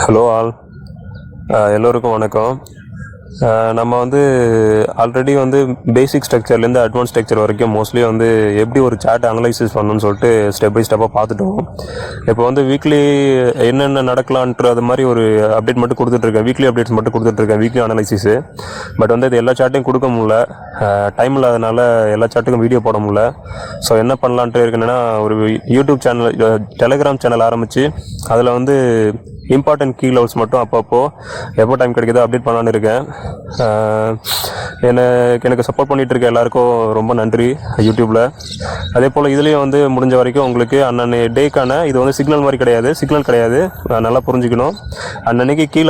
Hello all, எல்லோருக்கும் வணக்கம். நம்ம வந்து ஆல்ரெடி வந்து பேசிக் ஸ்ட்ரக்சர்லேருந்து அட்வான்ஸ் ஸ்ட்ரக்சர் வரைக்கும் மோஸ்ட்லி வந்து எப்படி ஒரு சார்ட் அனலைசிஸ் பண்ணணும்னு சொல்லிட்டு ஸ்டெப் பை ஸ்டெப்பாக பார்த்துட்டோம். இப்போ வந்து வீக்லி என்னென்ன நடக்கலான்ற அது மாதிரி ஒரு அப்டேட் மட்டும் கொடுத்துட்ருக்கேன், வீக்லி அப்டேட்ஸ் மட்டும் கொடுத்துட்ருக்கேன், வீக்லி அனலைசிஸு. பட் வந்து இது எல்லா சார்ட்டையும் கொடுக்க முடியல, டைம் இல்லாதனால எல்லா சார்ட்டுக்கும் வீடியோ போட முடியல. ஸோ என்ன பண்ணலான்ட்டு இருக்குன்னா, ஒரு யூடியூப் சேனல், டெலிகிராம் சேனல் ஆரம்பித்து அதில் வந்து இம்பார்ட்டன்ட் கீ லெவல்ஸ் மட்டும் அப்பப்போ எப்போ டைம் கிடைக்குதோ அப்டேட் பண்ணலான்னு இருக்கேன். எனக்கு சப்போர்ட் பண்ணிகிட்டு இருக்க எல்லாருக்கும் ரொம்ப நன்றி யூடியூப்பில். அதே போல் இதுலேயும் வந்து முடிஞ்ச வரைக்கும் உங்களுக்கு அன்னன்னை டேக்கான இது வந்து சிக்னல் மாதிரி கிடையாது, சிக்னல் கிடையாது, நல்லா புரிஞ்சுக்கணும். அன்னன்னைக்கு கீ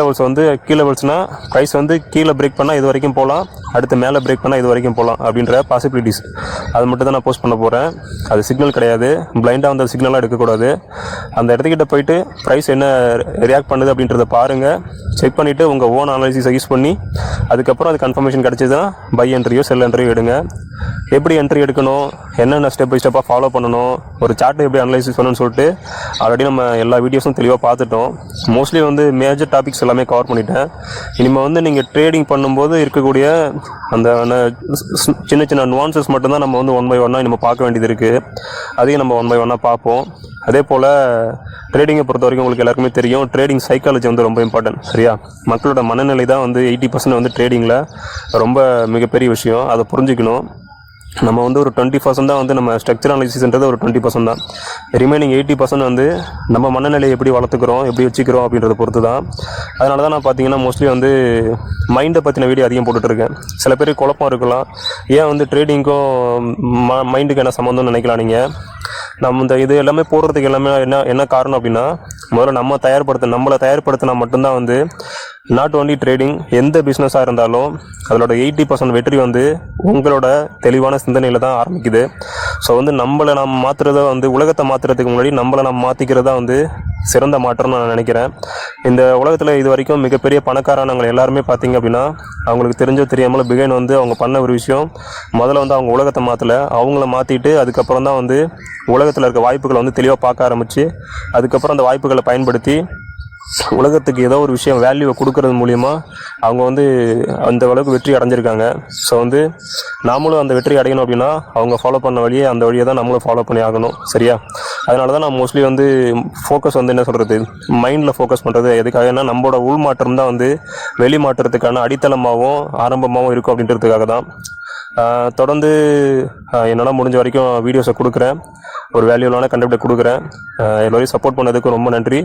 லெவல்ஸ்னால் ப்ரைஸ் வந்து கீழே பிரேக் பண்ணால் இது வரைக்கும் போகலாம், அடுத்து மேலே பிரேக் பண்ணால் இது வரைக்கும் போகலாம் அப்படின்ற பாசிபிலிட்டிஸ் அது மட்டும் தான் நான் போஸ்ட் பண்ண போகிறேன். அது சிக்னல் கிடையாது, பிளைண்டாக அந்த சிக்னலாக எடுக்கக்கூடாது. அந்த இடத்துக்கிட்ட போயிட்டு ப்ரைஸ் என்ன ரியாக்ட் பண்ணுது அப்படின்றத பாருங்கள், செக் பண்ணிவிட்டு உங்கள் ஓன் அனாலிசிஸை யூஸ் பண்ணி அதுக்கப்புறம் அது கன்ஃபர்மேஷன் கிடச்சிதுன்னா பை என்ட்ரியோ செல் என்ட்ரியோ எடுங்க. எப்படி என்ட்ரி எடுக்கணும், என்னென்ன ஸ்டெப் பை ஸ்டெப்பாக ஃபாலோ பண்ணணும், ஒரு சார்ட்டை எப்படி அனலைசிஸ் பண்ணணும்னு சொல்லிட்டு ஆல்ரெடி நம்ம எல்லா வீடியோஸும் தெளிவாக பார்த்துட்டோம். மோஸ்ட்லி வந்து மேஜர் டாபிக்ஸ் எல்லாமே கவர் பண்ணிட்டேன். இனிமேல் வந்து நீங்கள் ட்ரேடிங் பண்ணும்போது இருக்கக்கூடிய அந்த சின்ன சின்ன நுவான்சஸ் மட்டும்தான் நம்ம வந்து ஒன் பை ஒன்னாக நம்ம பார்க்க வேண்டியது இருக்குது. அதையும் நம்ம ஒன் பை ஒன்னாக பார்ப்போம். அதே போல் ட்ரேடிங்கை பொறுத்த வரைக்கும் உங்களுக்கு எல்லாருக்குமே தெரியும், ட்ரேடிங் சைக்காலஜி வந்து ரொம்ப இம்பார்ட்டன்ட். சரியா, மக்களோட மனநிலை தான் வந்து 80% வந்து ட்ரேடிங்கில் ரொம்ப மிகப்பெரிய விஷயம். அதை புரிஞ்சுக்கணும். நம்ம வந்து ஒரு 20% தான் வந்து நம்ம ஸ்ட்ரக்சர் அனாலிசிஸ்ன்றது ஒரு 20% தான். ரிமைனிங் 80% வந்து நம்ம மனநிலையை எப்படி வளர்த்துக்கிறோம், எப்படி வச்சுக்கிறோம் அப்படின்றத பொறுத்து தான். அதனால தான் நான் பார்த்தீங்கன்னா மோஸ்ட்லி வந்து மைண்டை பற்றின வீடியோ அதிகம் போட்டுட்ருக்கேன். சில பேருக்கு குழப்பம் இருக்கலாம், ஏன் வந்து ட்ரேடிங்க்கும் மைண்டுக்கு என்ன சம்மந்தம்னு நினைக்கலாம் நீங்கள். நம்ம இந்த இது எல்லாமே போடுறதுக்கு எல்லாமே என்ன காரணம் அப்படின்னா, முதல்ல நம்மளை தயார்படுத்தினா மட்டும்தான் வந்து நாட் ஓன்லி ட்ரேடிங், எந்த பிஸ்னஸாக இருந்தாலும் அதோட 80% வெற்றி வந்து உங்களோட தெளிவான சிந்தனையில் தான் ஆரம்பிக்குது. ஸோ வந்து நம்மளை நம்ம மாற்றுறத வந்து உலகத்தை மாற்றுறதுக்கு முன்னாடி நம்மளை நம்ம மாற்றிக்கிறதா வந்து சிறந்த மாற்றம்னு நான் நினைக்கிறேன். இந்த உலகத்தில் இது வரைக்கும் மிகப்பெரிய பணக்காரனவங்க எல்லாருமே பார்த்தீங்க அப்படின்னா, அவங்களுக்கு தெரிஞ்சோ தெரியாமல் பிகைன் வந்து அவங்க பண்ண ஒரு விஷயம், முதல்ல வந்து அவங்க உலகத்தை மாற்றலை, அவங்கள மாற்றிட்டு அதுக்கப்புறம் தான் வந்து உலகத்தில் இருக்க வாய்ப்புகளை வந்து தெளிவாக பார்க்க ஆரம்பித்து அதுக்கப்புறம் அந்த வாய்ப்புகளை பயன்படுத்தி உலகத்துக்கு ஏதோ ஒரு விஷயம் வேல்யூவை கொடுக்கறது மூலிமா அவங்க வந்து அந்த அளவுக்கு வெற்றி அடைஞ்சிருக்காங்க. ஸோ வந்து நாமளும் அந்த வெற்றி அடையணும் அப்படின்னா அவங்க ஃபாலோ பண்ண அந்த வழியை தான் நம்மளும் ஃபாலோ பண்ணி ஆகணும். சரியா, அதனால தான் நான் மோஸ்ட்லி வந்து ஃபோக்கஸ் வந்து என்ன சொல்கிறது, மைண்டில் ஃபோக்கஸ் பண்ணுறது எதுக்காகனா, நம்மளோட உள் மாற்றம் தான் வந்து வெளி மாற்றத்துக்கான அடித்தளமாகவும் ஆரம்பமாகவும் இருக்கும் அப்படின்றதுக்காக தான். தொடர்ந்து என்னால் முடிஞ்ச வரைக்கும் வீடியோஸை கொடுக்குறேன், ஒரு வேல்யூலான கண்டென்ட்டை கொடுக்குறேன். எல்லோரையும் சப்போர்ட் பண்ணதுக்கு ரொம்ப நன்றி.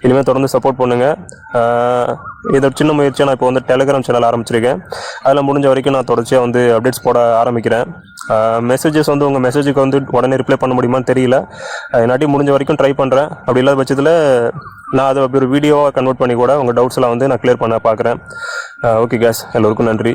இனிமேல் தொடர்ந்து சப்போர்ட் பண்ணுங்கள். இதோட சின்ன முயற்சியாக நான் இப்போ வந்து டெலிகிராம் சேனல் ஆரம்பிச்சிருக்கேன். அதில் முடிஞ்ச வரைக்கும் நான் தொடர்ச்சியாக வந்து அப்டேட்ஸ் போட ஆரம்பிக்கிறேன். மெசேஜஸ் வந்து உங்கள் மெசேஜுக்கு வந்து உடனே ரிப்ளை பண்ண முடியுமான்னு தெரியல, என்னாட்டி முடிஞ்ச வரைக்கும் ட்ரை பண்ணுறேன். அப்படி இல்லாத பட்சத்தில் நான் அதை ஒரு வீடியோவாக கன்வெர்ட் பண்ணி கூட உங்கள் டவுட்ஸ்லாம் வந்து நான் கிளியர் பண்ண பார்க்குறேன். ஓகே கேஸ், எல்லோருக்கும் நன்றி.